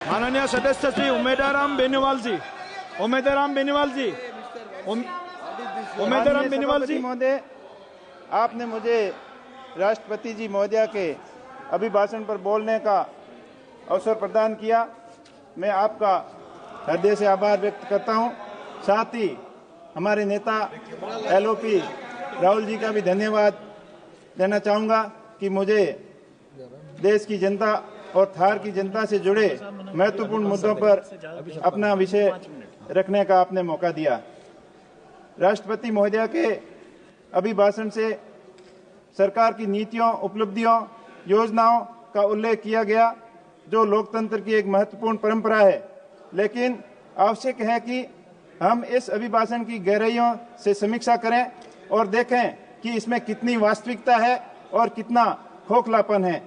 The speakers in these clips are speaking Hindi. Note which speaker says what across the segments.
Speaker 1: माननीय सदस्य श्री उमेदराम बेनीवाल जी
Speaker 2: महोदय, आपने मुझे राष्ट्रपति जी महोदया के अभिभाषण पर बोलने का अवसर प्रदान किया। मैं आपका हृदय से आभार व्यक्त करता हूं। साथ ही हमारे नेता LOP राहुल जी का भी धन्यवाद देना चाहूँगा कि मुझे देश की जनता और थार की जनता से जुड़े महत्वपूर्ण मुद्दों पर अपना विषय रखने का आपने मौका दिया। राष्ट्रपति महोदया के अभिभाषण से सरकार की नीतियों, उपलब्धियों, योजनाओं का उल्लेख किया गया, जो लोकतंत्र की एक महत्वपूर्ण परंपरा है। लेकिन आवश्यक है कि हम इस अभिभाषण की गहराइयों से समीक्षा करें और देखें कि इसमें कितनी वास्तविकता है और कितना खोखलापन है।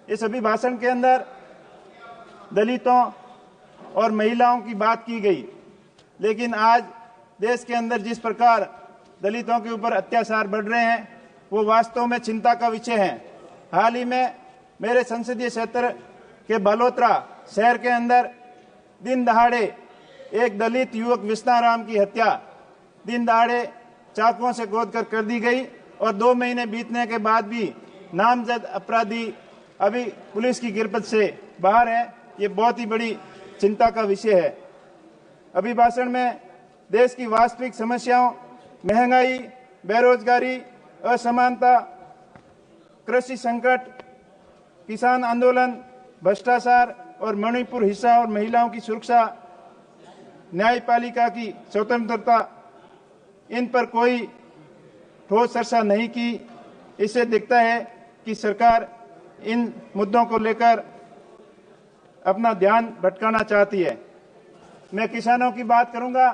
Speaker 2: इस अभिभाषण के अंदर दलितों और महिलाओं की बात की गई, लेकिन आज देश के अंदर जिस प्रकार दलितों के ऊपर अत्याचार बढ़ रहे हैं, वो वास्तव में चिंता का विषय है। हाल ही में मेरे संसदीय क्षेत्र के बलोत्रा शहर के अंदर दिन दहाड़े एक दलित युवक विष्णाराम की हत्या दिन दहाड़े चाकुओं से गोद कर दी गई और 2 महीने बीतने के बाद भी नामजद अपराधी अभी पुलिस की गिरफ्त से बाहर है। ये बहुत ही बड़ी चिंता का विषय है। अभिभाषण में देश की वास्तविक समस्याओं, महंगाई, बेरोजगारी, असमानता, कृषि संकट, किसान आंदोलन, भ्रष्टाचार और मणिपुर हिंसा और महिलाओं की सुरक्षा, न्यायपालिका की स्वतंत्रता, इन पर कोई ठोस चर्चा नहीं की। इससे दिखता है कि सरकार इन मुद्दों को लेकर अपना ध्यान भटकाना चाहती है। मैं किसानों की बात करूंगा।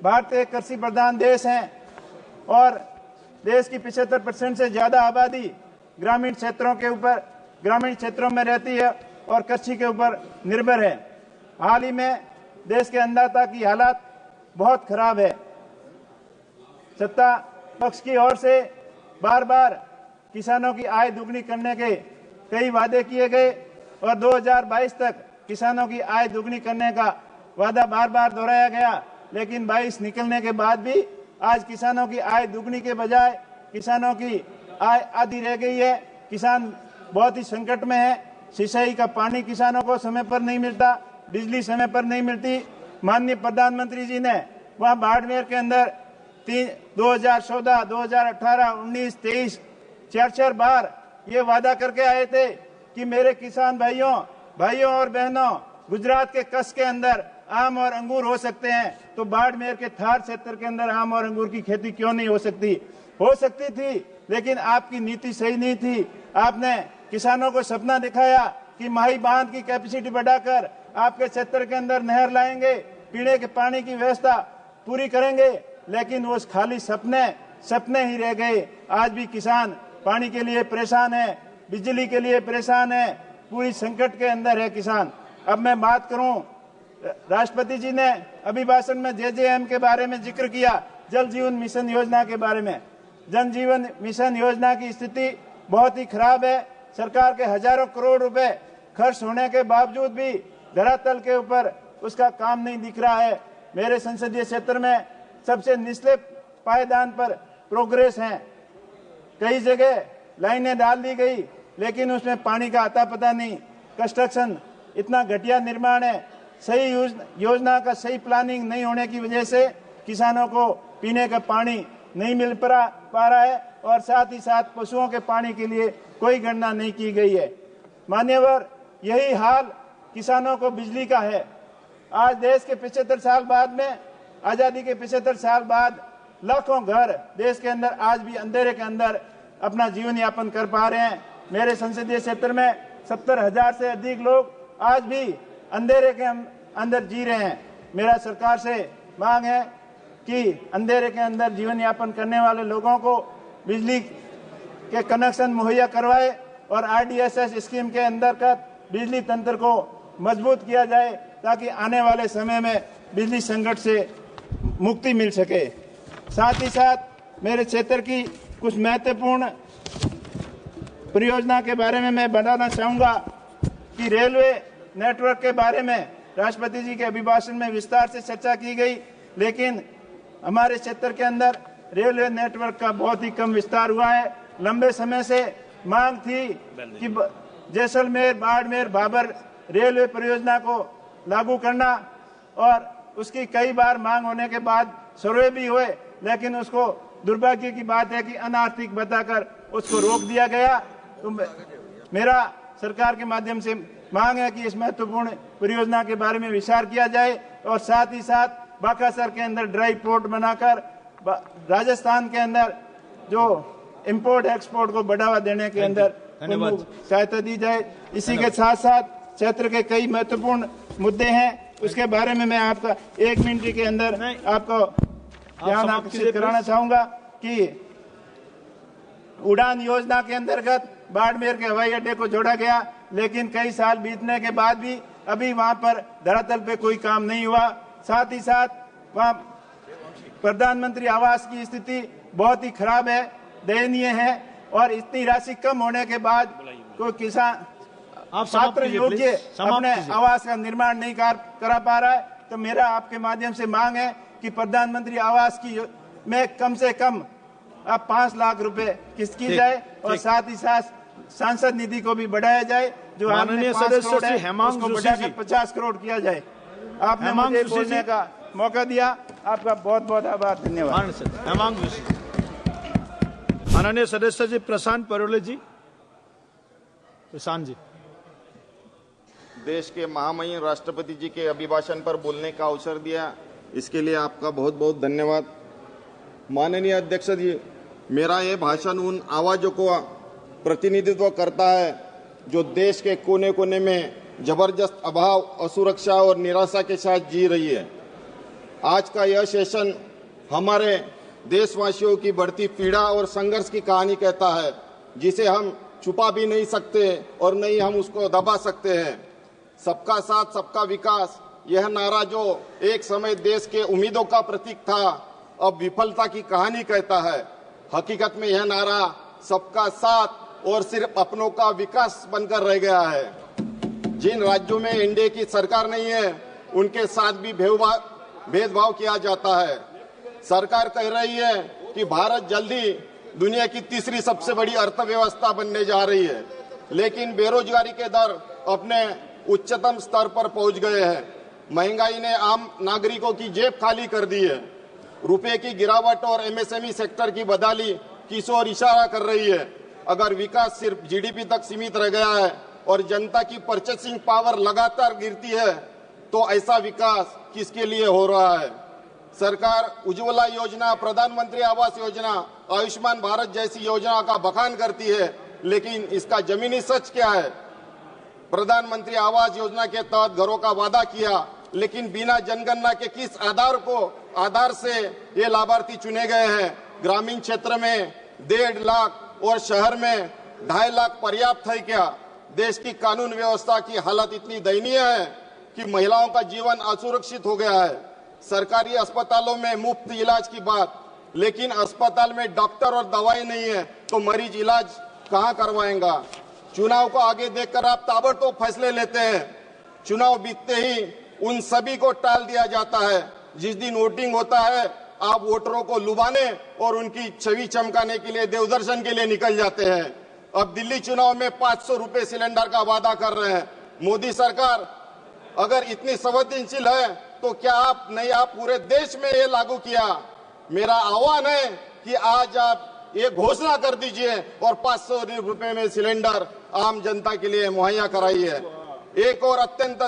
Speaker 2: भारत एक कृषि प्रधान देश है और देश की 75% से ज्यादा आबादी ग्रामीण क्षेत्रों में रहती है और कृषि के ऊपर निर्भर है। हाल ही में देश के अन्नदाता की हालत बहुत खराब है। सत्ता पक्ष की ओर से बार बार किसानों की आय दुगनी करने के कई वादे किए गए और 2022 तक किसानों की आय दुगनी करने का वादा बार बार दोहराया गया, लेकिन 22 निकलने के बाद भी आज किसानों की आय दुगनी के बजाय किसानों की आय आधी रह गई है। किसान बहुत ही संकट में है। सिंचाई का पानी किसानों को समय पर नहीं मिलता, बिजली समय पर नहीं मिलती। माननीय प्रधानमंत्री जी ने वहां बाड़मेर के अंदर 2014, 2018, 19, 23 4 बार ये वादा करके आए थे कि मेरे किसान भाइयों और बहनों, गुजरात के कच्छ के अंदर आम और अंगूर हो सकते हैं, तो बाड़मेर के थार क्षेत्र के अंदर आम और अंगूर की खेती क्यों नहीं हो सकती? हो सकती थी, लेकिन आपकी नीति सही नहीं थी। आपने किसानों को सपना दिखाया कि माही बांध की कैपेसिटी बढ़ाकर आपके क्षेत्र के अंदर नहर लाएंगे, पीने के पानी की व्यवस्था पूरी करेंगे, लेकिन वो खाली सपने ही रह गए। आज भी किसान पानी के लिए परेशान है, बिजली के लिए परेशान है, पूरी संकट के अंदर है किसान। अब मैं बात करूं, राष्ट्रपति जी ने अभिभाषण में JJM के बारे में जिक्र किया, जल जीवन मिशन योजना के बारे में। जल जीवन मिशन योजना की स्थिति बहुत ही खराब है। सरकार के हजारों करोड़ रुपए खर्च होने के बावजूद भी धरातल के ऊपर उसका काम नहीं दिख रहा है। मेरे संसदीय क्षेत्र में सबसे निचले पायदान पर प्रोग्रेस है। कई जगह लाइनें डाल दी गई, लेकिन उसमें पानी का अता पता नहीं। कंस्ट्रक्शन इतना घटिया निर्माण है, सही योजना का सही प्लानिंग नहीं होने की वजह से किसानों को पीने का पानी नहीं मिल पा रहा है और साथ ही साथ पशुओं के पानी के लिए कोई गणना नहीं की गई है। मान्यवर, यही हाल किसानों को बिजली का है। आज देश के 75 साल बाद में, आजादी के 75 साल बाद लाखों घर देश के अंदर आज भी अंधेरे के अंदर अपना जीवन यापन कर पा रहे हैं। मेरे संसदीय क्षेत्र में 70,000 से अधिक लोग आज भी अंधेरे के अंदर जी रहे हैं। मेरा सरकार से मांग है कि अंधेरे के अंदर जीवन यापन करने वाले लोगों को बिजली के कनेक्शन मुहैया करवाए और RDSS स्कीम के अंतर्गत बिजली तंत्र को मजबूत किया जाए, ताकि आने वाले समय में बिजली संकट से मुक्ति मिल सके। साथ ही साथ मेरे क्षेत्र की कुछ महत्वपूर्ण परियोजना के बारे में मैं बताना चाहूँगा कि रेलवे नेटवर्क के बारे में राष्ट्रपति जी के अभिभाषण में विस्तार से चर्चा की गई, लेकिन हमारे क्षेत्र के अंदर रेलवे नेटवर्क का बहुत ही कम विस्तार हुआ है। लंबे समय से मांग थी कि जैसलमेर, बाड़मेर, भाबर रेलवे परियोजना को लागू करना, और उसकी कई बार मांग होने के बाद सर्वे भी हुए, लेकिन उसको दुर्भाग्य की बात है कि अनार्थिक बताकर उसको रोक दिया गया। तो मेरा सरकार के माध्यम से मांग है कि इस महत्वपूर्ण परियोजना के बारे में विचार किया जाए, और साथ ही साथ बाकासर के अंदर ड्राई पोर्ट बनाकर राजस्थान के अंदर जो इंपोर्ट एक्सपोर्ट को बढ़ावा देने के अंदर सहायता दी जाए। इसी के साथ साथ क्षेत्र के कई महत्वपूर्ण मुद्दे हैं, उसके बारे में मैं आपका 1 मिनट के अंदर आपको ध्यान आकर्षित कराना चाहूंगा कि उड़ान योजना के अंतर्गत बाड़मेर के हवाई अड्डे को जोड़ा गया, लेकिन कई साल बीतने के बाद भी अभी वहां पर धरातल पे कोई काम नहीं हुआ। साथ ही साथ वहां प्रधानमंत्री आवास की स्थिति बहुत ही खराब है, दयनीय है, और इतनी राशि कम होने के बाद कोई किसान पात्र योग्य अपने आवास का निर्माण नहीं करा पा रहा है। तो मेरा आपके माध्यम से मांग है कि प्रधानमंत्री आवास की में कम से कम अब 5 लाख रुपए किस्त की जाए, और साथ ही साथ सांसद निधि को भी बढ़ाया जाए, जो
Speaker 1: माननीय सदस्य श्री हेमांग
Speaker 2: उसको
Speaker 1: जोशी
Speaker 2: बढ़ाकर
Speaker 1: जी
Speaker 2: 50 करोड़ किया जाए। आपने मुझे बोलने का मौका दिया, आपका बहुत बहुत आभार, धन्यवाद।
Speaker 1: माननीय सदस्य जी प्रशांत परोले जी। प्रशांत जी।
Speaker 3: देश के महामहिम राष्ट्रपति जी के अभिभाषण पर बोलने का अवसर दिया, इसके लिए आपका बहुत बहुत धन्यवाद। माननीय अध्यक्ष जी, मेरा ये भाषण उन आवाजों को प्रतिनिधित्व करता है जो देश के कोने कोने में जबरदस्त अभाव, असुरक्षा और निराशा के साथ जी रही है। आज का यह सेशन हमारे देशवासियों की बढ़ती पीड़ा और संघर्ष की कहानी कहता है, जिसे हम छुपा भी नहीं सकते और नहीं हम उसको दबा सकते हैं। सबका साथ, सबका विकास, यह नारा जो एक समय देश के उम्मीदों का प्रतीक था, अब विफलता की कहानी कहता है। हकीकत में यह नारा सबका साथ और सिर्फ अपनों का विकास बनकर रह गया है। जिन राज्यों में एनडीए की सरकार नहीं है, उनके साथ भी भेदभाव किया जाता है। सरकार कह रही है कि भारत जल्दी दुनिया की तीसरी सबसे बड़ी अर्थव्यवस्था बनने जा रही है, लेकिन बेरोजगारी के दर अपने उच्चतम स्तर पर पहुंच गए हैं। महंगाई ने आम नागरिकों की जेब खाली कर दी है। रुपए की गिरावट और एमएसएमई सेक्टर की बदहाली की ओर इशारा कर रही है। अगर विकास सिर्फ जीडीपी तक सीमित रह गया है और जनता की परचेसिंग पावर लगातार गिरती है, तो ऐसा विकास किसके लिए हो रहा है? सरकार उज्ज्वला योजना, प्रधानमंत्री आवास योजना, आयुष्मान भारत जैसी योजना का बखान करती है, लेकिन इसका जमीनी सच क्या है? प्रधानमंत्री आवास योजना के तहत घरों का वादा किया, लेकिन बिना जनगणना के किस आधार से ये लाभार्थी चुने गए हैं? ग्रामीण क्षेत्र में 1.5 लाख और शहर में 2.5 लाख पर्याप्त है क्या? देश की कानून व्यवस्था की हालत इतनी दयनीय है कि महिलाओं का जीवन असुरक्षित हो गया है। सरकारी अस्पतालों में मुफ्त इलाज की बात, लेकिन अस्पताल में डॉक्टर और दवाई नहीं है, तो मरीज इलाज कहां करवाएगा? चुनाव को आगे देखकर आप ताबड़तोड़ फैसले लेते हैं। चुनाव बीतते ही उन सभी को टाल दिया जाता है। जिस दिन वोटिंग होता है, आप वोटरों को लुभाने और उनकी छवि चमकाने के लिए देवदर्शन के लिए निकल जाते हैं। अब दिल्ली चुनाव में 500 रुपए सिलेंडर का वादा कर रहे हैं। मोदी सरकार अगर इतनी संवेदनशील है, तो क्या आप पूरे देश में ये लागू किया? मेरा आह्वान है कि आज आप ये घोषणा कर दीजिए और 500 रुपए में सिलेंडर आम जनता के लिए मुहैया कराइए। एक और अत्यंत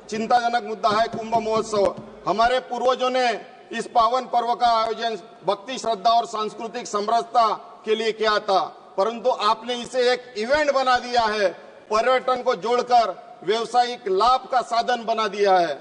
Speaker 3: चिंताजनक मुद्दा है कुंभ महोत्सव। हमारे पूर्वजों ने इस पावन पर्व का आयोजन भक्ति, श्रद्धा और सांस्कृतिक समरसता के लिए किया था, परंतु आपने इसे एक इवेंट बना दिया है, पर्यटन को जोड़कर व्यवसायिक लाभ का साधन बना दिया है।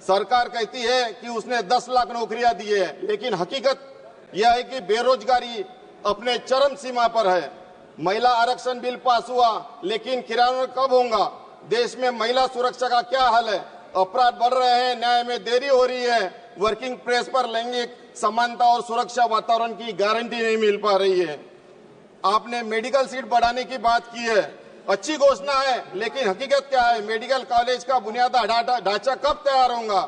Speaker 3: सरकार कहती है कि उसने 10 लाख नौकरियां दी है, लेकिन हकीकत यह है कि बेरोजगारी अपने चरम सीमा पर है। महिला आरक्षण बिल पास हुआ, लेकिन क्रियान्वयन कब होगा? देश में महिला सुरक्षा का क्या हाल है? अपराध बढ़ रहे हैं, न्याय में देरी हो रही है, वर्किंग प्लेस पर लैंगिक समानता और सुरक्षा वातावरण की गारंटी नहीं मिल पा रही है। आपने मेडिकल सीट बढ़ाने की बात की है, अच्छी घोषणा है, लेकिन हकीकत क्या है? मेडिकल कॉलेज का बुनियादी ढांचा कब तैयार होगा?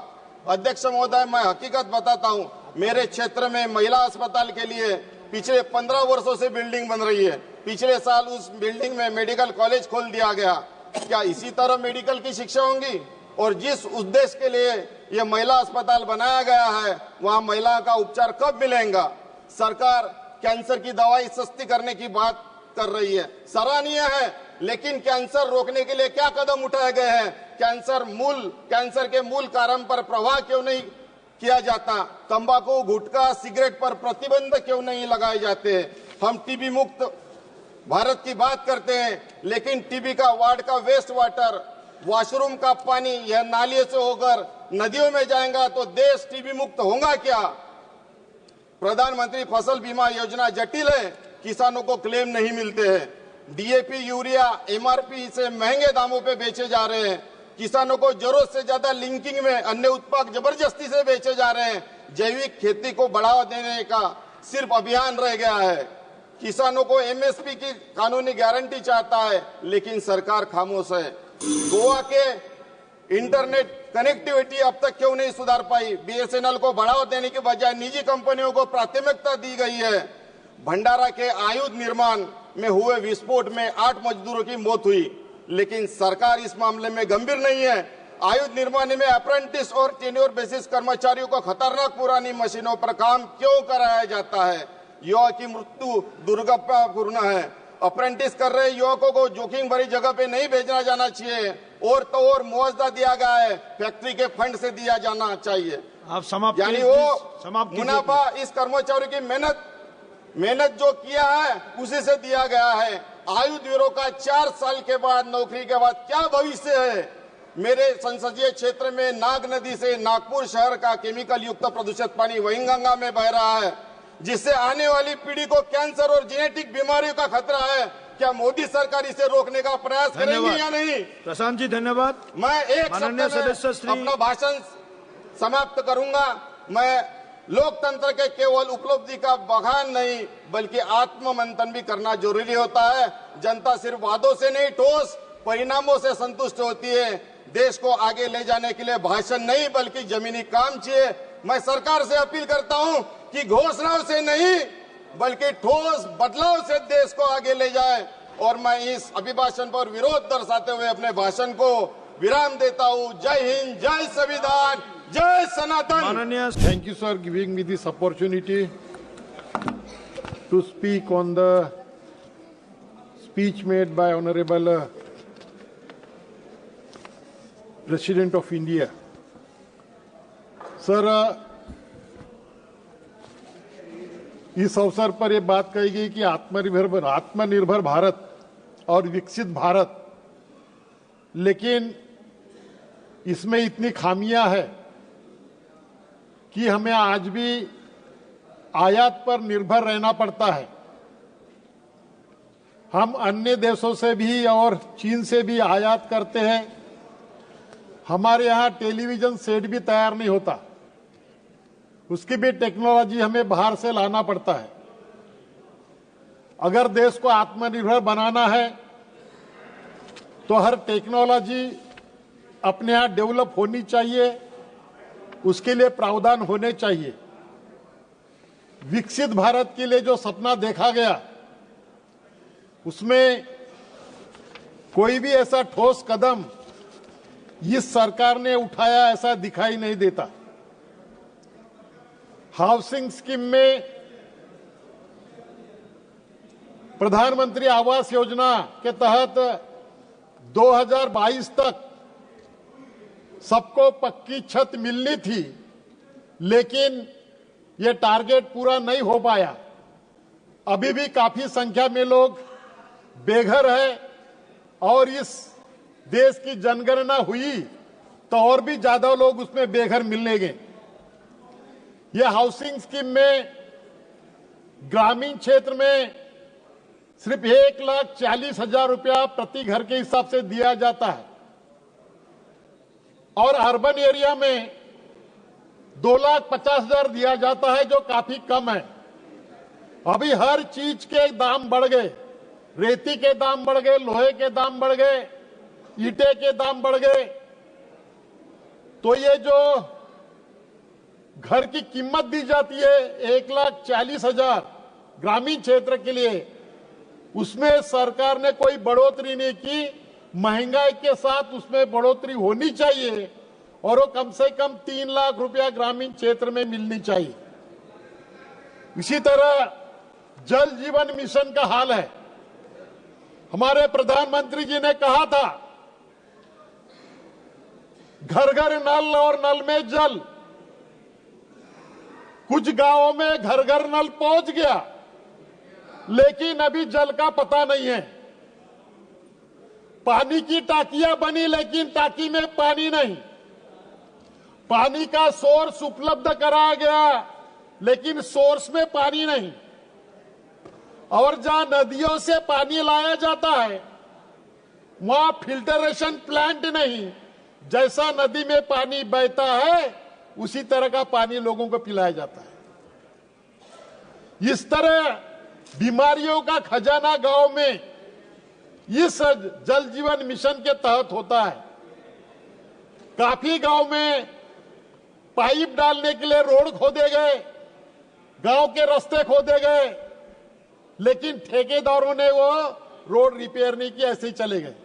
Speaker 3: अध्यक्ष महोदय, मैं हकीकत बताता हूं। मेरे क्षेत्र में महिला अस्पताल के लिए पिछले 15 वर्षों से बिल्डिंग बन रही है। पिछले साल उस बिल्डिंग में मेडिकल कॉलेज खोल दिया गया। क्या इसी तरह मेडिकल की शिक्षा होंगी? और जिस उद्देश्य के लिए यह महिला अस्पताल बनाया गया है, वहां महिला का उपचार कब मिलेगा? सरकार कैंसर की दवाई सस्ती करने की बात कर रही है, सराहनीय है, लेकिन कैंसर रोकने के लिए क्या कदम उठाए गए हैं? कैंसर के मूल कारण पर प्रभाव क्यों नहीं किया जाता? तंबाकू, गुटखा, सिगरेट पर प्रतिबंध क्यों नहीं लगाए जाते? हम टीबी मुक्त भारत की बात करते हैं, लेकिन टीबी का वार्ड का वेस्ट वाटर, वॉशरूम का पानी यह नालियों से होकर नदियों में जाएगा तो देश टीबी मुक्त होगा क्या? प्रधानमंत्री फसल बीमा योजना जटिल है, किसानों को क्लेम नहीं मिलते हैं। डीएपी, यूरिया एमआरपी से महंगे दामों पे बेचे जा रहे हैं। किसानों को जरूरत से ज्यादा लिंकिंग में अन्य उत्पाद जबरदस्ती से बेचे जा रहे हैं। जैविक खेती को बढ़ावा देने का सिर्फ अभियान रह गया है। किसानों को एमएसपी की कानूनी गारंटी चाहता है, लेकिन सरकार खामोश है। गोवा के इंटरनेट कनेक्टिविटी अब तक क्यों नहीं सुधार पाई? बीएसएनएल को बढ़ावा देने के बजाय निजी कंपनियों को प्राथमिकता दी गई है। भंडारा के आयुध निर्माण में हुए विस्फोट में 8 मजदूरों की मौत हुई, लेकिन सरकार इस मामले में गंभीर नहीं है। आयुध निर्माण में अप्रेंटिस और टेन्योर बेसिस कर्मचारियों को खतरनाक पुरानी मशीनों पर काम क्यों कराया जाता है? युवा की मृत्यु दुर्भाग्यपूर्ण है। अप्रेंटिस कर रहे युवकों को जोखिम भरी जगह पे नहीं भेजना जाना चाहिए, और तो और मुआवजा दिया गया है, फैक्ट्री के फंड से दिया जाना चाहिए।
Speaker 1: आप समाप्त
Speaker 3: यानी
Speaker 1: कीजिए,
Speaker 3: वो
Speaker 1: समाप्त कीजिए।
Speaker 3: मुनाफा इस कर्मचारियों की मेहनत जो किया है उसी से दिया गया है। आयु ब्यूरो का 4 साल के बाद नौकरी के बाद क्या भविष्य है? मेरे संसदीय क्षेत्र में नाग नदी से नागपुर शहर का केमिकल युक्त प्रदूषित पानी वहींगंगा में बह रहा है, जिससे आने वाली पीढ़ी को कैंसर और जेनेटिक बीमारियों का खतरा है। क्या मोदी सरकार इसे रोकने का प्रयास करेगी या नहीं?
Speaker 1: प्रशांत जी धन्यवाद।
Speaker 3: मैं एक शब्द
Speaker 1: माननीय सदस्य श्री
Speaker 3: में अपना भाषण समाप्त करूंगा। मैं लोकतंत्र के केवल उपलब्धि का बखान नहीं, बल्कि आत्म मंथन भी करना जरूरी होता है। जनता सिर्फ वादों से नहीं, ठोस परिणामों से संतुष्ट होती है। देश को आगे ले जाने के लिए भाषण नहीं, बल्कि जमीनी काम चाहिए। मैं सरकार से अपील करता हूं कि घोषणाओं से नहीं, बल्कि ठोस बदलाव से देश को आगे ले जाए। और मैं इस अभिभाषण पर विरोध दर्शाते हुए अपने भाषण को विराम देता हूं। जय हिंद, जय संविधान, जय सनातन।
Speaker 1: माननीय
Speaker 4: Thank you, sir, giving me this opportunity to speak on the speech made by Honorable President of India. Sir, इस अवसर पर यह बात कही गई कि आत्मनिर्भर भारत और विकसित भारत, लेकिन इसमें इतनी खामियां हैं कि हमें आज भी आयात पर निर्भर रहना पड़ता है। हम अन्य देशों से भी और चीन से भी आयात करते हैं। हमारे यहाँ टेलीविजन सेट भी तैयार नहीं होता, उसकी भी टेक्नोलॉजी हमें बाहर से लाना पड़ता है। अगर देश को आत्मनिर्भर बनाना है तो हर टेक्नोलॉजी अपने यहाँ डेवलप होनी चाहिए, उसके लिए प्रावधान होने चाहिए। विकसित भारत के लिए जो सपना देखा गया, उसमें कोई भी ऐसा ठोस कदम इस सरकार ने उठाया ऐसा दिखाई नहीं देता। हाउसिंग स्कीम में प्रधानमंत्री आवास योजना के तहत 2022 तक सबको पक्की छत मिलनी थी, लेकिन ये टारगेट पूरा नहीं हो पाया। अभी भी काफी संख्या में लोग बेघर हैं, और इस देश की जनगणना हुई तो और भी ज्यादा लोग उसमें बेघर मिलेंगे। ये हाउसिंग स्कीम में ग्रामीण क्षेत्र में सिर्फ 1,40,000 रुपया प्रति घर के हिसाब से दिया जाता है, और अर्बन एरिया में 2,50,000 दिया जाता है, जो काफी कम है। अभी हर चीज के दाम बढ़ गए। रेती के दाम बढ़ गए, लोहे के दाम बढ़ गए, ईंटे के दाम बढ़ गए, तो ये जो घर की कीमत दी जाती है 1,40,000 ग्रामीण क्षेत्र के लिए, उसमें सरकार ने कोई बढ़ोतरी नहीं की। महंगाई के साथ उसमें बढ़ोतरी होनी चाहिए और वो कम से कम 3 लाख रुपया ग्रामीण क्षेत्र में मिलनी चाहिए। इसी तरह जल जीवन मिशन का हाल है। हमारे प्रधानमंत्री जी ने कहा था घर घर नल और नल में जल। कुछ गांवों में घर घर नल पहुंच गया, लेकिन अभी जल का पता नहीं है। पानी की टाकियां बनी, लेकिन टाकी में पानी नहीं। पानी का सोर्स उपलब्ध कराया गया, लेकिन सोर्स में पानी नहीं। और जहां नदियों से पानी लाया जाता है, वहां फिल्टरेशन प्लांट नहीं। जैसा नदी में पानी बहता है, उसी तरह का पानी लोगों को पिलाया जाता है। इस तरह बीमारियों का खजाना गांव में इस जल जीवन मिशन के तहत होता है। काफी गांव में पाइप डालने के लिए रोड खोदे गए, गांव के रास्ते खोदे गए, लेकिन ठेकेदारों ने वो रोड रिपेयर नहीं किया, ऐसे ही चले गए।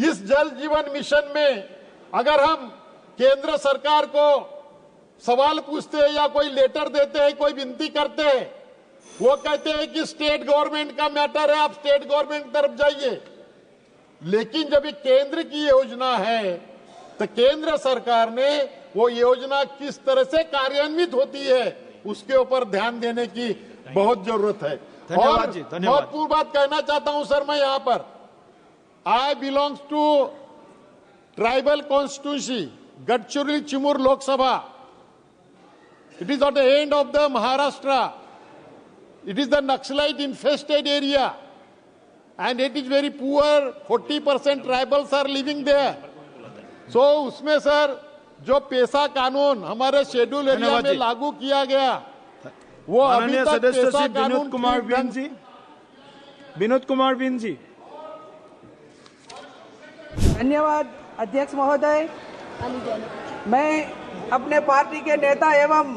Speaker 4: इस जल जीवन मिशन में अगर हम केंद्र सरकार को सवाल पूछते हैं या कोई लेटर देते हैं, कोई विनती करते हैं, वो कहते हैं कि स्टेट गवर्नमेंट का मैटर है, आप स्टेट गवर्नमेंट की तरफ जाइए। लेकिन जब ये केंद्र की योजना है, तो केंद्र सरकार ने वो योजना किस तरह से कार्यान्वित होती है, उसके ऊपर ध्यान देने की बहुत जरूरत है।
Speaker 1: धन्यवाद जी, धन्यवाद।
Speaker 4: महत्वपूर्ण बात कहना चाहता हूं सर मैं यहां पर, I belongs to tribal constituency Gadchiroli Chimur Lok Sabha. It is at the end of the Maharashtra. It is the Naxalite infested area, and it is very poor. 40% tribals are living there. So उसमें सर जो पेशा कानून हमारे शेड्यूल एरिया
Speaker 1: धन्यवाद
Speaker 4: में
Speaker 1: जी।
Speaker 4: लागू किया गया, वो अभी
Speaker 1: माननीय
Speaker 4: तक
Speaker 1: सदस्य
Speaker 4: पेशा
Speaker 1: श्री
Speaker 4: कानून
Speaker 1: विनोद कुमार
Speaker 4: ठीक
Speaker 1: बिन
Speaker 4: ढंग-
Speaker 1: जी, विनोद कुमार बिन जी।
Speaker 5: धन्यवाद अध्यक्ष महोदय। मैं अपने पार्टी के नेता एवं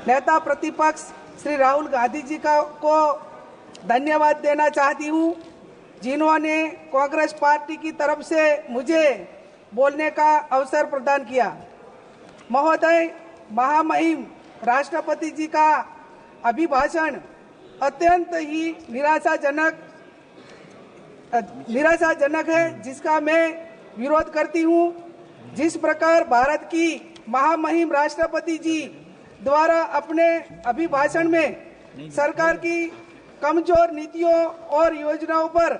Speaker 5: नेता प्रतिपक्ष श्री राहुल गांधी जी को धन्यवाद देना चाहती हूं, जिन्होंने कांग्रेस पार्टी की तरफ से मुझे बोलने का अवसर प्रदान किया। महोदय, महामहिम राष्ट्रपति जी का अभिभाषण अत्यंत ही निराशाजनक है, जिसका मैं विरोध करती हूं। जिस प्रकार भारत की महामहिम राष्ट्रपति जी द्वारा अपने अभिभाषण में सरकार की कमजोर नीतियों और योजनाओं पर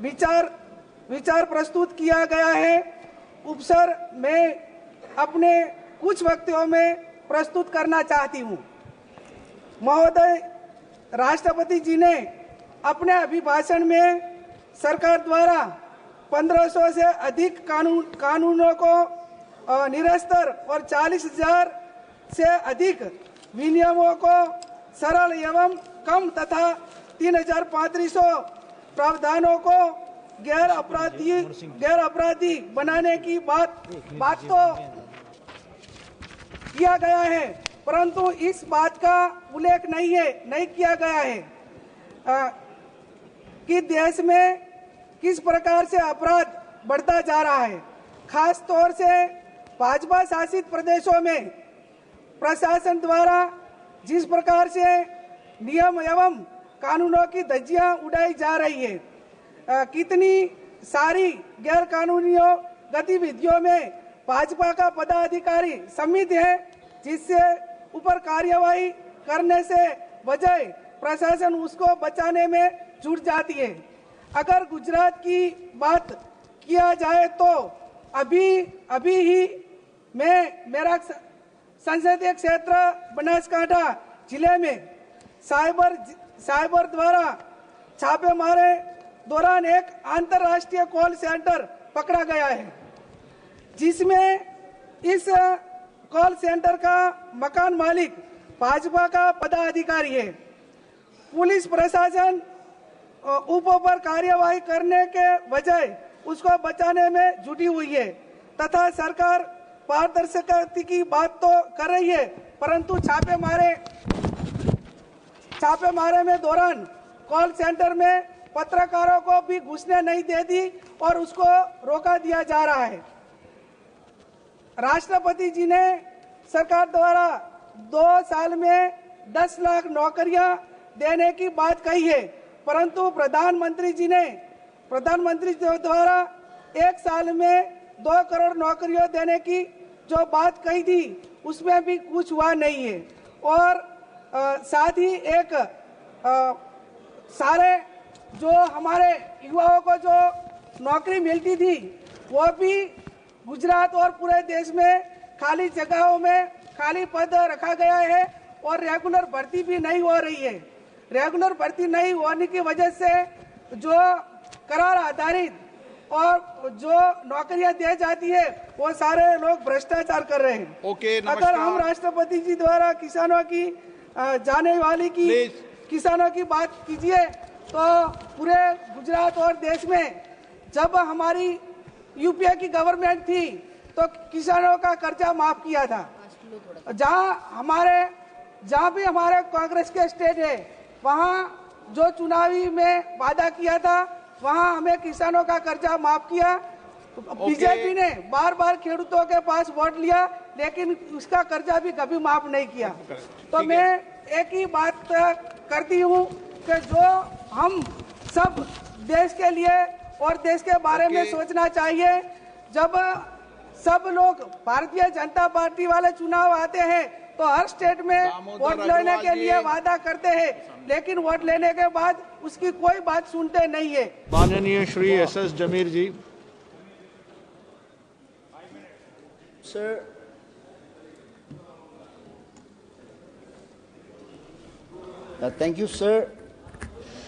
Speaker 5: विचार प्रस्तुत किया गया है, उपसर मैं अपने कुछ वक्तव्यों में प्रस्तुत करना चाहती हूं। महोदय, राष्ट्रपति जी ने अपने अभिभाषण में सरकार द्वारा 1500 से अधिक कानूनों को निरस्त और 40,000 से अधिक विनियमों को सरल एवं कम तथा 3,3500 प्रावधानों को गैर अपराधी बनाने की बात तो किया गया है, परंतु इस बात का उल्लेख नहीं किया गया है कि देश में किस प्रकार से अपराध बढ़ता जा रहा है। खास तौर से भाजपा शासित प्रदेशों में प्रशासन द्वारा जिस प्रकार से नियम एवं कानूनों की धज्जियां उड़ाई जा रही है, कितनी सारी गैर कानूनी गतिविधियों में भाजपा का पदाधिकारी सम्मिलित है, जिससे ऊपर कार्यवाही करने से बजाय प्रशासन उसको बचाने में जुट जाती है। अगर गुजरात की बात किया जाए तो अभी ही मेरा संसदीय क्षेत्र बनासकांठा जिले में साइबर द्वारा छापेमारे दौरान एक अंतर्राष्ट्रीय कॉल सेंटर पकड़ा गया है, जिसमें इस कॉल सेंटर का मकान मालिक भाजपा का पदाधिकारी है। पुलिस प्रशासन ऊपर पर कार्यवाही करने के बजाय उसको बचाने में जुटी हुई है तथा सरकार पारदर्शिता की बात तो कर रही है, परंतु छापेमारे में दौरान कॉल सेंटर में पत्रकारों को भी घुसने नहीं दे दी और उसको रोका दिया जा रहा है। राष्ट्रपति जी ने सरकार द्वारा 2 साल में 10 लाख नौकरियां देने की बात कही है, परंतु प्रधानमंत्री जी द्वारा 1 साल में 2 करोड़ नौकरियां देने की जो बात कही थी उसमें भी कुछ हुआ नहीं है। और साथ ही एक सारे जो हमारे युवाओं को जो नौकरी मिलती थी वो भी गुजरात और पूरे देश में खाली जगहों में खाली पद रखा गया है और रेगुलर भर्ती भी नहीं हो रही है। रेगुलर भर्ती नहीं होने की वजह से जो करार आधारित और जो नौकरियां दी जाती है वो सारे लोग भ्रष्टाचार कर रहे हैं। अगर हम राष्ट्रपति जी द्वारा किसानों की जाने वाली किसानों की बात कीजिए तो पूरे गुजरात और देश में जब हमारी यूपीए की गवर्नमेंट थी तो किसानों का कर्जा माफ किया था। जहाँ भी हमारे कांग्रेस के स्टेट है वहाँ जो चुनावी में वादा किया था वहाँ हमें किसानों का कर्जा माफ किया। बीजेपी ने बार बार खेडूतों के पास वोट लिया लेकिन उसका कर्जा भी कभी माफ नहीं किया। तो मैं एक ही बात करती हूँ कि जो हम सब देश के लिए और देश के बारे में सोचना चाहिए। जब सब लोग भारतीय जनता पार्टी वाले चुनाव आते हैं तो हर स्टेट में वोट लेने के लिए वादा करते हैं, लेकिन वोट लेने के बाद उसकी कोई बात सुनते नहीं है।
Speaker 1: माननीय Shri S S. Jamir ji.
Speaker 6: Sir, thank you, sir,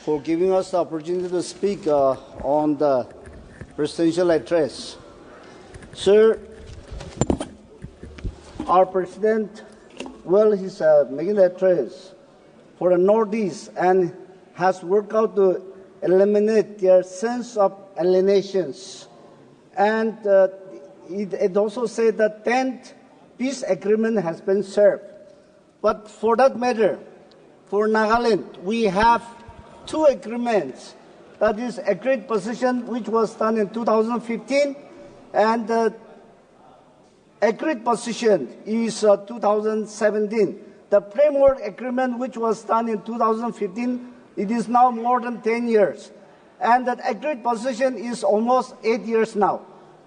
Speaker 6: for giving us the opportunity to speak on the presidential address. Sir, our president, he's making the address for the Northeast and has worked out to eliminate their sense of alienations. And it also said that 10th peace agreement has been served. But for that matter, for Nagaland, we have 2 agreements. That is agreed position, which was done in 2015, and the agreed position is 2017. The framework agreement, which was done in 2015, it is now more than 10 years. And that agreed position is almost 8 years now.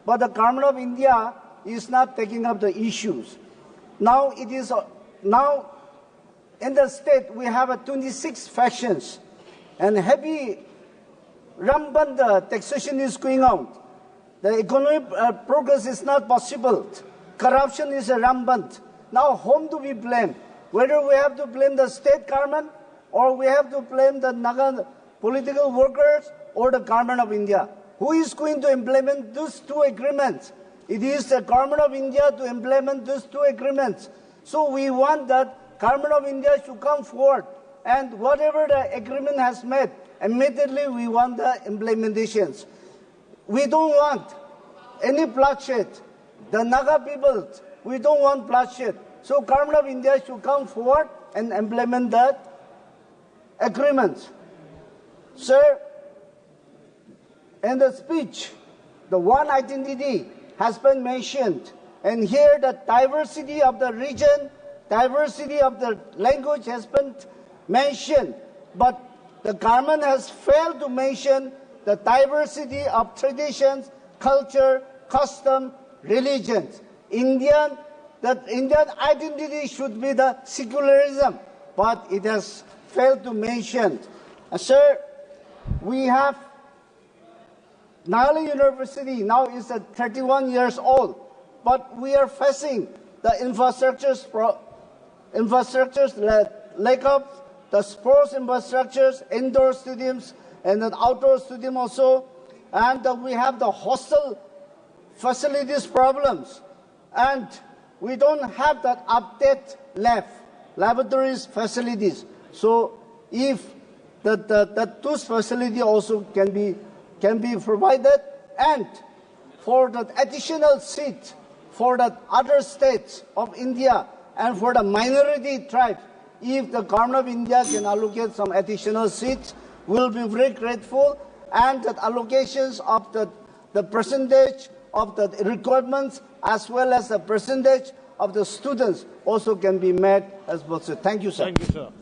Speaker 6: But the government of India is not taking up the issues. Now now in the state we have 26 factions, and heavy rampant taxation is going on. The economic progress is not possible. Corruption is rampant. Now whom do we blame? Whether we have to blame the state government or we have to blame the Naga political workers or the government of India. Who is going to implement these 2 agreements? It is the government of India to implement these 2 agreements. So we want that government of India should come forward, and whatever the agreement has made, immediately we want the implementations. We don't want any bloodshed. The Naga people, we don't want bloodshed. So government of India should come forward and implement that agreement. Sir, in the speech, the one identity has been mentioned, and here the diversity of the region, diversity of the language has been mentioned, but the government has failed to mention the diversity of traditions, culture, custom, religions. The Indian identity should be the secularism, but it has failed to mention. Sir, we have Nagaland University now is 31 years old, but we are facing the infrastructures lack of the sports infrastructures, indoor stadiums, and the outdoor stadium also, and we have the hostel facilities problems, and we don't have that update laboratories facilities. So if that those facility also can be provided, and for the additional seat for the other states of India and for the minority tribes, if the government of India can allocate some additional seats, we'll be very grateful, and that allocations of the percentage of the requirements as well as the percentage of the students also can be met as well. So thank you, sir.
Speaker 1: Thank you, sir.